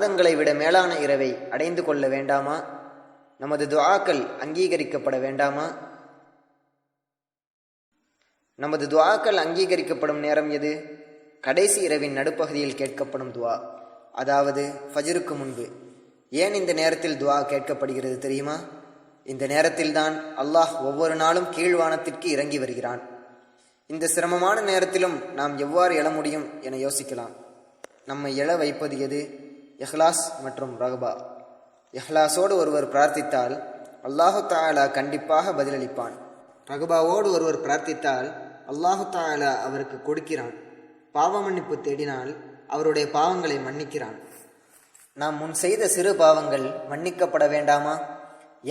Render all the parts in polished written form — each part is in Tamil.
மாதங்களை விட மேலான இரவை அடைந்து கொள்ள வேண்டாமா? நமது துஆக்கள் அங்கீகரிக்கப்பட வேண்டாமா? நமது துஆக்கள் அங்கீகரிக்கப்படும் நேரம் எது? கடைசி இரவின் நடுப்பகுதியில் கேட்கப்படும் துஆ, அதாவது ஃபஜ்ருக்கு முன்பு. ஏன் இந்த நேரத்தில் துஆ கேட்கப்படுகிறது தெரியுமா? இந்த நேரத்தில்தான் அல்லாஹ் ஒவ்வொரு நாளும் கீழ்வானத்திற்கு இறங்கி வருகிறான். இந்த சிரமமான நேரத்திலும் நாம் எவ்வாறு எழ முடியும் என யோசிக்கலாம். நம்மை எழ வைப்பது எது? இஹ்லாஸ் மற்றும் ரஹ்பா. இஹ்லாஸோடு ஒருவர் பிரார்த்தித்தால் அல்லாஹு தஆலா கண்டிப்பாக பதிலளிப்பான். ரஹ்பாவோடு ஒருவர் பிரார்த்தித்தால் அல்லாஹு தஆலா அவருக்கு கொடுக்கிறான். பாவ மன்னிப்பு தேடினால் அவருடைய பாவங்களை மன்னிக்கிறான். நாம் முன் செய்த சிறு பாவங்கள் மன்னிக்கப்பட வேண்டாமா?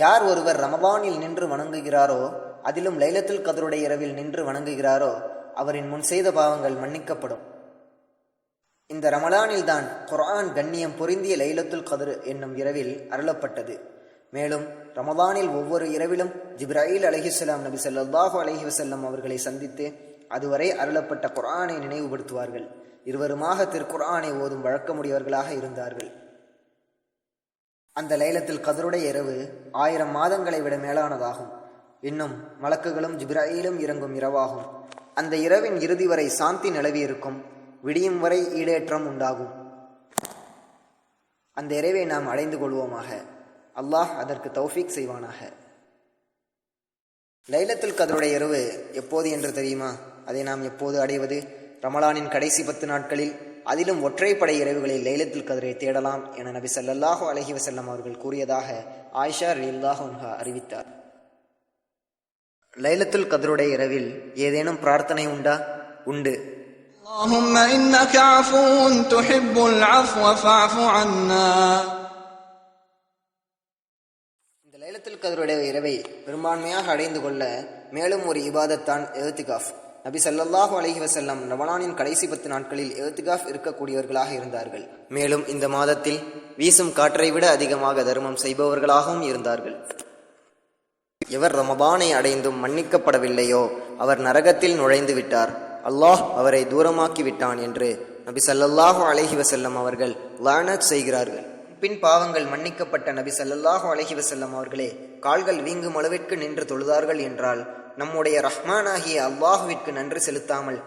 யார் ஒருவர் ரமபானில் நின்று வணங்குகிறாரோ, அதிலும் லைலத்துல் கத்ருடைய இரவில் நின்று வணங்குகிறாரோ, அவரின் முன் செய்த பாவங்கள் மன்னிக்கப்படும். இந்த ரமலானில் தான் குர்ஆன் கண்ணியம் பொருந்திய லைலத்துல் கத்ர் என்னும் இரவில் அருளப்பட்டது. மேலும் ரமலானில் ஒவ்வொரு இரவிலும் ஜிப்ராயில் அலைஹிஸ்ஸலாம் நபி ஸல்லல்லாஹு அலைஹி வஸல்லம் அவர்களை சந்தித்து அதுவரை அருளப்பட்ட குர்ஆனை நினைவுபடுத்துவார்கள். இருவருமாக திருக்குர்ஆனை ஓதும் வழக்கமுடையவர்களாக இருந்தார்கள். அந்த லைலத்துல் கத்ருடைய இரவு 1000 மாதங்களை விட மேலானதாகும். இன்னும் மலக்குகளும் ஜிப்ராயிலும் இறங்கும் இரவாகும். அந்த இரவின் இறுதி வரை சாந்தி நிலவி இருக்கும். விடியும் வரை ஈடேற்றம் உண்டாகும். அந்த இரவை நாம் அடைந்து கொள்வோமாக. அல்லாஹ் அதற்கு தௌஃபீக் செய்வானாக. லைலத்துல் கத்ருடைய இரவு எப்போது என்று தெரியுமா? அதை நாம் எப்போது அடைவது? ரமலானின் கடைசி 10 நாட்களில், அதிலும் ஒற்றைப்படை இரவுகளில் லைலத்துல் கத்ரை தேடலாம் என நபி ஸல்லல்லாஹு அலைஹி வஸல்லம் அவர்கள் கூறியதாக ஆயிஷா ரலியல்லாஹு அன்ஹா அறிவித்தார். லைலத்துல் கத்ருடைய இரவில் ஏதேனும் பிரார்த்தனை உண்டா? உண்டு. اللهم إنك عفو تحب العفو فاعف عنا. இந்த லைலத்துல் கத்ருடைய இரவை பெரும்பான்மையாக அடைந்து கொள்ள மேலும் ஒரு இபாதத்தான் இஅ்திகாஃப். நபி ஸல்லல்லாஹு அலைஹி வஸல்லம் ரமலானின் கடைசி 10 நாட்களில் இஅ்திகாஃப் இருக்கக்கூடியவர்களாக இருந்தார்கள். மேலும் இந்த மாதத்தில் வீசும் காற்றை விட அதிகமாக தர்மம் செய்பவர்களாகவும் இருந்தார்கள். எவர் ரமபானை அடைந்தும் மன்னிக்கப்படவில்லையோ அவர் நரகத்தில் நுழைந்து விட்டார், அல்லாஹ் அவரை தூரமாக்கி விட்டான் என்று நபி ஸல்லல்லாஹு அலைஹி வஸல்லம் அவர்கள் லஅனத் செய்கிறார்கள். பின் பாவங்கள் மன்னிக்கப்பட்ட நபி ஸல்லல்லாஹு அலைஹி வஸல்லம் அவர்களே கால்கள் வீங்கும் அளவிற்கு நின்று தொழுதார்கள் என்றால் நம்முடைய ரஹ்மானாகிய அல்லாஹுவிற்கு நன்றி செலுத்தாமல்